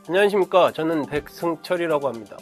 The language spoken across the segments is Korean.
안녕하십니까. 저는 백승철이라고 합니다.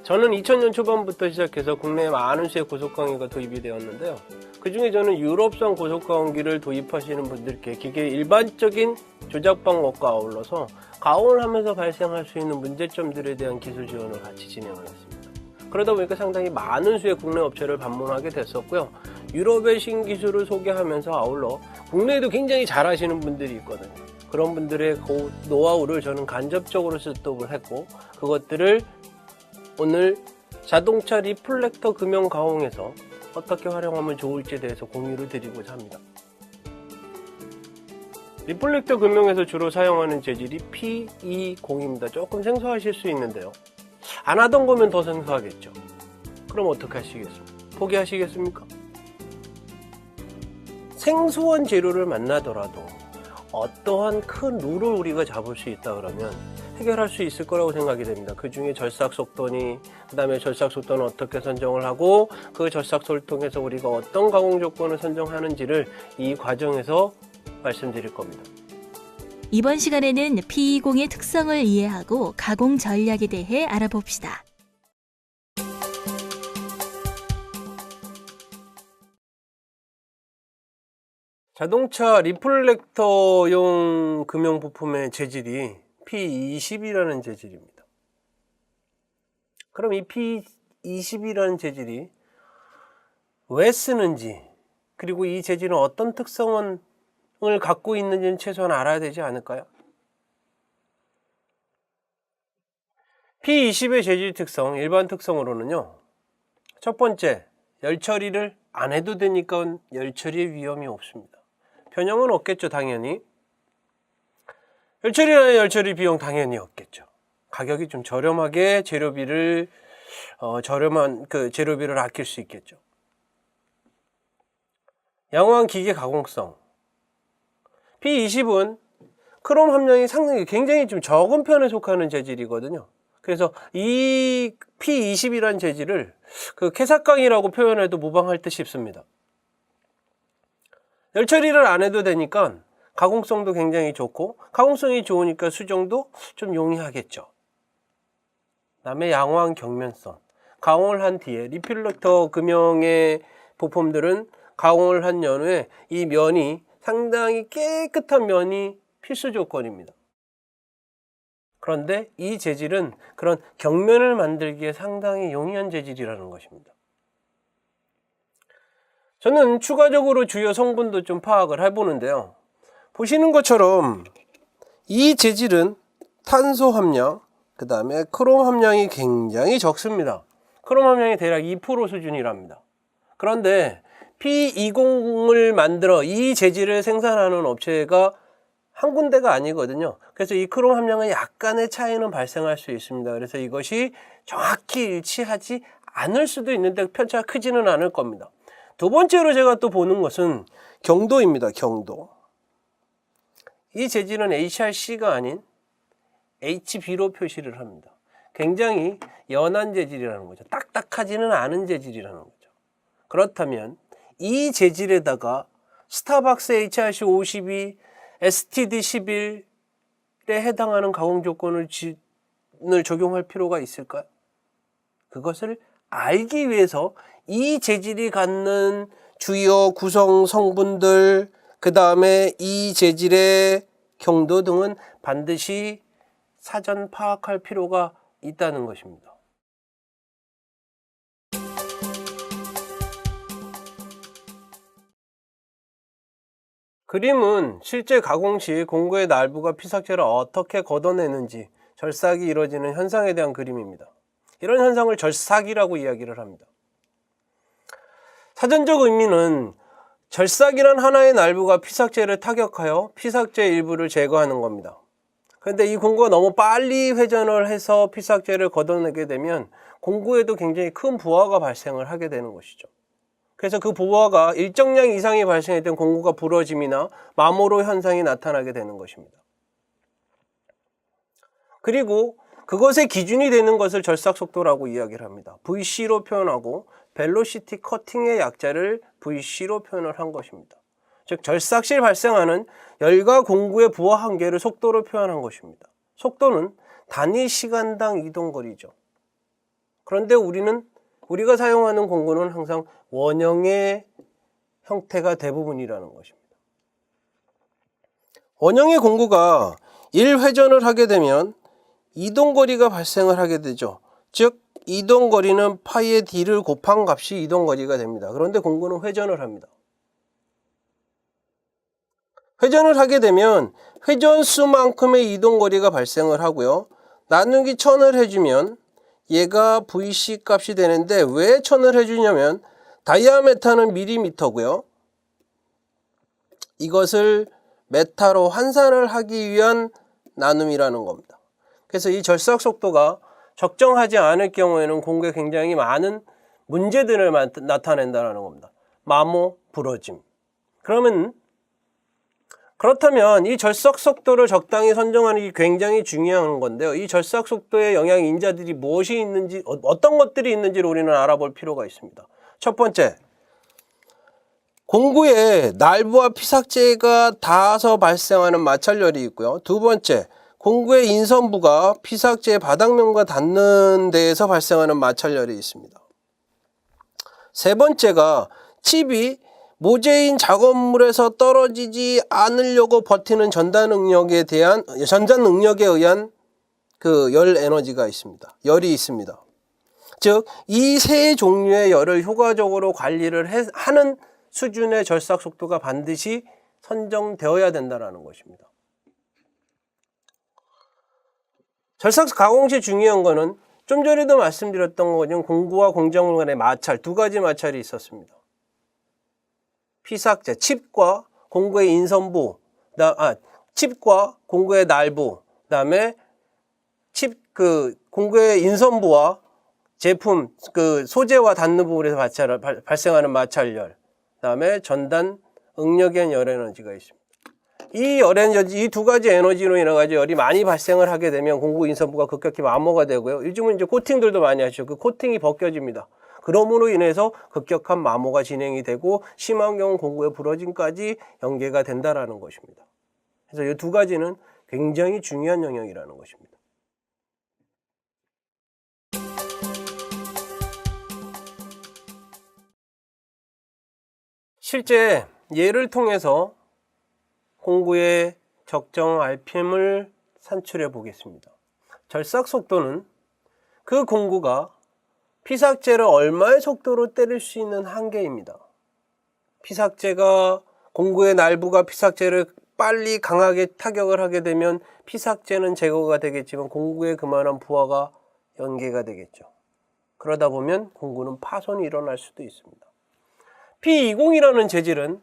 저는 2000년 초반부터 시작해서 국내에 많은 수의 고속강의가 도입이 되었는데요. 그 중에 저는 유럽산 고속강의를 도입하시는 분들께 기계의 일반적인 조작 방법과 아울러서 가공을 하면서 발생할 수 있는 문제점들에 대한 기술 지원을 같이 진행을 했습니다. 그러다 보니까 상당히 많은 수의 국내 업체를 방문하게 됐었고요. 유럽의 신기술을 소개하면서 아울러 국내에도 굉장히 잘하시는 분들이 있거든요. 그런 분들의 노하우를 저는 간접적으로 습득을 했고, 그것들을 오늘 자동차 리플렉터 금형 가공에서 어떻게 활용하면 좋을지에 대해서 공유를 드리고자 합니다. 리플렉터 금형에서 주로 사용하는 재질이 PE0입니다. 조금 생소하실 수 있는데요. 안 하던 거면 더 생소하겠죠. 그럼 어떻게 하시겠습니까? 포기하시겠습니까? 생소한 재료를 만나더라도 어떠한 큰 룰을 우리가 잡을 수 있다 그러면 해결할 수 있을 거라고 생각이 됩니다. 그 중에 절삭 속도니, 그 다음에 절삭 속도는 어떻게 선정을 하고, 그 절삭 소를 통해서 우리가 어떤 가공 조건을 선정하는지를 이 과정에서 말씀드릴 겁니다. 이번 시간에는 PE0의 특성을 이해하고 가공 전략에 대해 알아봅시다. 자동차 리플렉터용 금형 부품의 재질이 P20이라는 재질입니다. 그럼 이 P20이라는 재질이 왜 쓰는지, 그리고 이 재질은 어떤 특성을 갖고 있는지는 최소한 알아야 되지 않을까요? P20의 재질 특성, 일반 특성으로는요, 첫 번째, 열 처리를 안 해도 되니까 열 처리의 위험이 없습니다. 변형은 없겠죠, 당연히. 열 처리 비용 당연히 없겠죠. 가격이 좀 저렴하게 재료비를 아낄 수 있겠죠. 양호한 기계 가공성. P20은 크롬 함량이 굉장히 좀 적은 편에 속하는 재질이거든요. 그래서 이 P20이라는 재질을 캐사깡이라고 표현해도 무방할 듯 싶습니다. 열 처리를 안 해도 되니까 가공성도 굉장히 좋고, 가공성이 좋으니까 수정도 좀 용이하겠죠. 그다음에 양호한 경면성. 가공을 한 뒤에 리플렉터 금형의 부품들은 가공을 한 연후에 이 면이 상당히 깨끗한 면이 필수 조건입니다. 그런데 이 재질은 그런 경면을 만들기에 상당히 용이한 재질이라는 것입니다. 저는 추가적으로 주요 성분도 좀 파악을 해보는데요. 보시는 것처럼 이 재질은 탄소 함량, 그 다음에 크롬 함량이 굉장히 적습니다. 크롬 함량이 대략 2% 수준이랍니다. 그런데 P20을 만들어 이 재질을 생산하는 업체가 한 군데가 아니거든요. 그래서 이 크롬 함량은 약간의 차이는 발생할 수 있습니다. 그래서 이것이 정확히 일치하지 않을 수도 있는데 편차가 크지는 않을 겁니다. 두 번째로 제가 또 보는 것은 경도입니다. 경도. 이 재질은 HRC가 아닌 HB로 표시를 합니다. 굉장히 연한 재질이라는 거죠. 딱딱하지는 않은 재질이라는 거죠. 그렇다면 이 재질에다가 스타벅스 HRC 52, STD 11에 해당하는 가공 조건을 적용할 필요가 있을까요? 그것을 알기 위해서 이 재질이 갖는 주요 구성 성분들, 그 다음에 이 재질의 경도 등은 반드시 사전 파악할 필요가 있다는 것입니다. 그림은 실제 가공 시 공구의 날부가 피삭제를 어떻게 걷어내는지 절삭이 이루어지는 현상에 대한 그림입니다. 이런 현상을 절삭이라고 이야기를 합니다. 사전적 의미는 절삭이란 하나의 날부가 피삭제를 타격하여 피삭제 일부를 제거하는 겁니다. 그런데 이 공구가 너무 빨리 회전을 해서 피삭제를 걷어내게 되면 공구에도 굉장히 큰 부하가 발생을 하게 되는 것이죠. 그래서 그 부하가 일정량 이상이 발생했던 공구가 부러짐이나 마모로 현상이 나타나게 되는 것입니다. 그리고 그것의 기준이 되는 것을 절삭 속도라고 이야기를 합니다. VC로 표현하고 벨로시티 커팅의 약자를 VC로 표현을 한 것입니다. 즉 절삭 시 발생하는 열과 공구의 부하 한계를 속도로 표현한 것입니다. 속도는 단위 시간당 이동거리죠. 그런데 우리가 사용하는 공구는 항상 원형의 형태가 대부분이라는 것입니다. 원형의 공구가 1회전을 하게 되면 이동거리가 발생을 하게 되죠. 즉 이동거리는 파이의 d를 곱한 값이 이동거리가 됩니다. 그런데 공구는 회전을 합니다. 회전을 하게 되면 회전수만큼의 이동거리가 발생을 하고요. 나누기 1000을 해주면 얘가 VC 값이 되는데 왜 1000을 해주냐면 다이아메타는 밀리미터고요. 이것을 메타로 환산을 하기 위한 나눔이라는 겁니다. 그래서 이 절삭 속도가 적정하지 않을 경우에는 공구에 굉장히 많은 문제들을 나타낸다는 겁니다. 마모, 부러짐. 그렇다면 이 절삭 속도를 적당히 선정하는 게 굉장히 중요한 건데요. 이 절삭 속도의 영향 인자들이 무엇이 있는지, 어떤 것들이 있는지를 우리는 알아볼 필요가 있습니다. 첫 번째, 공구에 날부와 피삭제가 닿아서 발생하는 마찰열이 있고요. 두 번째, 공구의 인선부가 피삭제의 바닥면과 닿는 데에서 발생하는 마찰열이 있습니다. 세 번째가 칩이 모재인 작업물에서 떨어지지 않으려고 버티는 전단 능력에 의한 그 열 에너지가 있습니다. 열이 있습니다. 즉, 이 세 종류의 열을 효과적으로 관리를 하는 수준의 절삭 속도가 반드시 선정되어야 된다는 것입니다. 절삭 가공 시 중요한 거는 좀 전에도 말씀드렸던 거는 공구와 공작물 간의 마찰, 두 가지 마찰이 있었습니다. 피삭제, 칩과 공구의 인선부, 칩과 공구의 날부, 그다음에 공구의 인선부와 제품 소재와 닿는 부분에서 발생하는 마찰열, 그다음에 전단 응력엔 열 에너지가 있습니다. 이 두 가지 에너지로 인해 가지고 열이 많이 발생을 하게 되면 공구 인선부가 급격히 마모가 되고요. 요즘은 이제 코팅들도 많이 하시죠. 그 코팅이 벗겨집니다. 그러므로 인해서 급격한 마모가 진행이 되고 심한 경우 공구의 부러짐까지 연계가 된다라는 것입니다. 그래서 이 두 가지는 굉장히 중요한 영역이라는 것입니다. 실제 예를 통해서 공구의 적정 RPM을 산출해 보겠습니다. 절삭 속도는 그 공구가 피삭제를 얼마의 속도로 때릴 수 있는 한계입니다. 피삭제가 공구의 날부가 피삭제를 빨리 강하게 타격을 하게 되면 피삭제는 제거가 되겠지만 공구에 그만한 부하가 연계가 되겠죠. 그러다 보면 공구는 파손이 일어날 수도 있습니다. P20이라는 재질은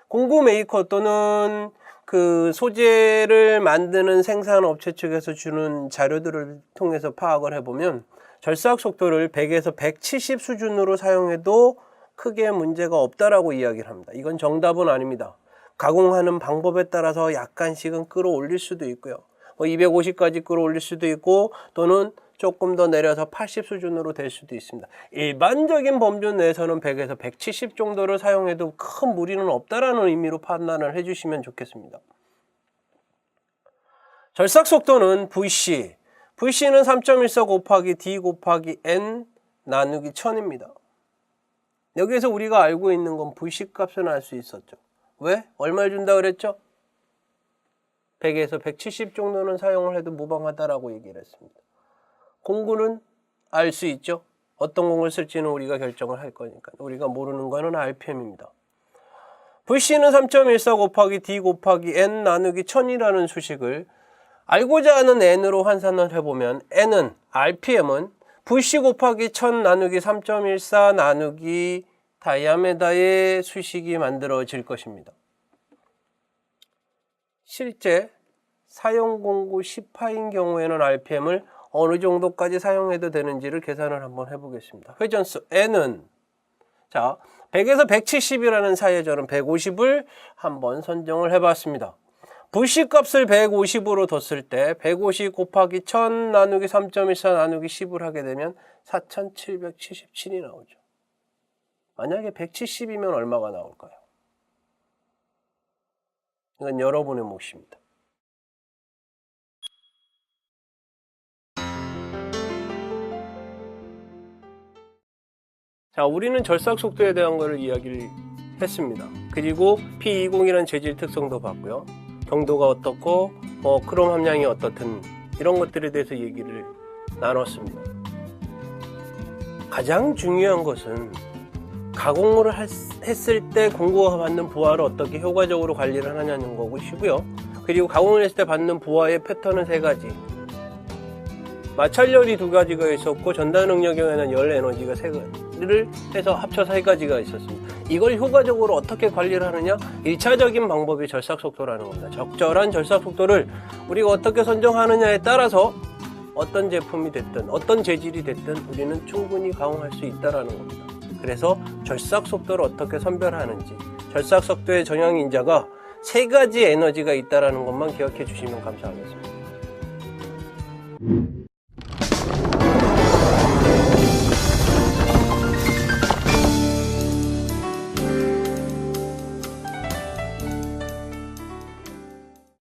공구 메이커 또는 그 소재를 만드는 생산업체 측에서 주는 자료들을 통해서 파악을 해보면 절삭 속도를 100에서 170 수준으로 사용해도 크게 문제가 없다라고 이야기를 합니다. 이건 정답은 아닙니다. 가공하는 방법에 따라서 약간씩은 끌어올릴 수도 있고요. 250까지 끌어올릴 수도 있고 또는 조금 더 내려서 80 수준으로 될 수도 있습니다. 일반적인 범주 내에서는 100에서 170 정도를 사용해도 큰 무리는 없다라는 의미로 판단을 해주시면 좋겠습니다. 절삭 속도는 VC, VC는 3.14 곱하기 D 곱하기 N 나누기 1000입니다. 여기에서 우리가 알고 있는 건 VC 값은 알 수 있었죠. 왜? 얼마를 준다 그랬죠? 100에서 170 정도는 사용을 해도 무방하다라고 얘기를 했습니다. 공구는 알 수 있죠. 어떤 공을 쓸지는 우리가 결정을 할 거니까. 우리가 모르는 거는 RPM입니다. VC는 3.14 곱하기 D 곱하기 N 나누기 1000이라는 수식을 알고자 하는 N으로 환산을 해보면 N은 RPM은 VC 곱하기 1000 나누기 3.14 나누기 다이아메다의 수식이 만들어질 것입니다. 실제 사용 공구 10파인 경우에는 RPM을 어느 정도까지 사용해도 되는지를 계산을 한번 해보겠습니다. 회전수 N은 100에서 170이라는 사이에 저는 150을 한번 선정을 해봤습니다. VC 값을 150으로 뒀을 때 150 곱하기 1000 나누기 3.14 나누기 10을 하게 되면 4777이 나오죠. 만약에 170이면 얼마가 나올까요? 이건 여러분의 몫입니다. 자, 우리는 절삭 속도에 대한 것을 이야기를 했습니다. 그리고 P20이라는 재질 특성도 봤고요. 경도가 어떻고 크롬 함량이 어떻든 이런 것들에 대해서 얘기를 나눴습니다. 가장 중요한 것은 가공을 했을 때 공구가 받는 부하를 어떻게 효과적으로 관리를 하느냐는 것이고요. 그리고 가공을 했을 때 받는 부하의 패턴은 3가지. 마찰열이 2가지가 있었고 전달 능력에 의한 열 에너지가 3가지를 해서 합쳐서 3가지가 있었습니다. 이걸 효과적으로 어떻게 관리를 하느냐? 1차적인 방법이 절삭 속도라는 겁니다. 적절한 절삭 속도를 우리가 어떻게 선정하느냐에 따라서 어떤 제품이 됐든 어떤 재질이 됐든 우리는 충분히 가공할 수 있다는 겁니다. 그래서 절삭 속도를 어떻게 선별하는지, 절삭 속도의 정형인자가 3가지 에너지가 있다는 것만 기억해 주시면 감사하겠습니다.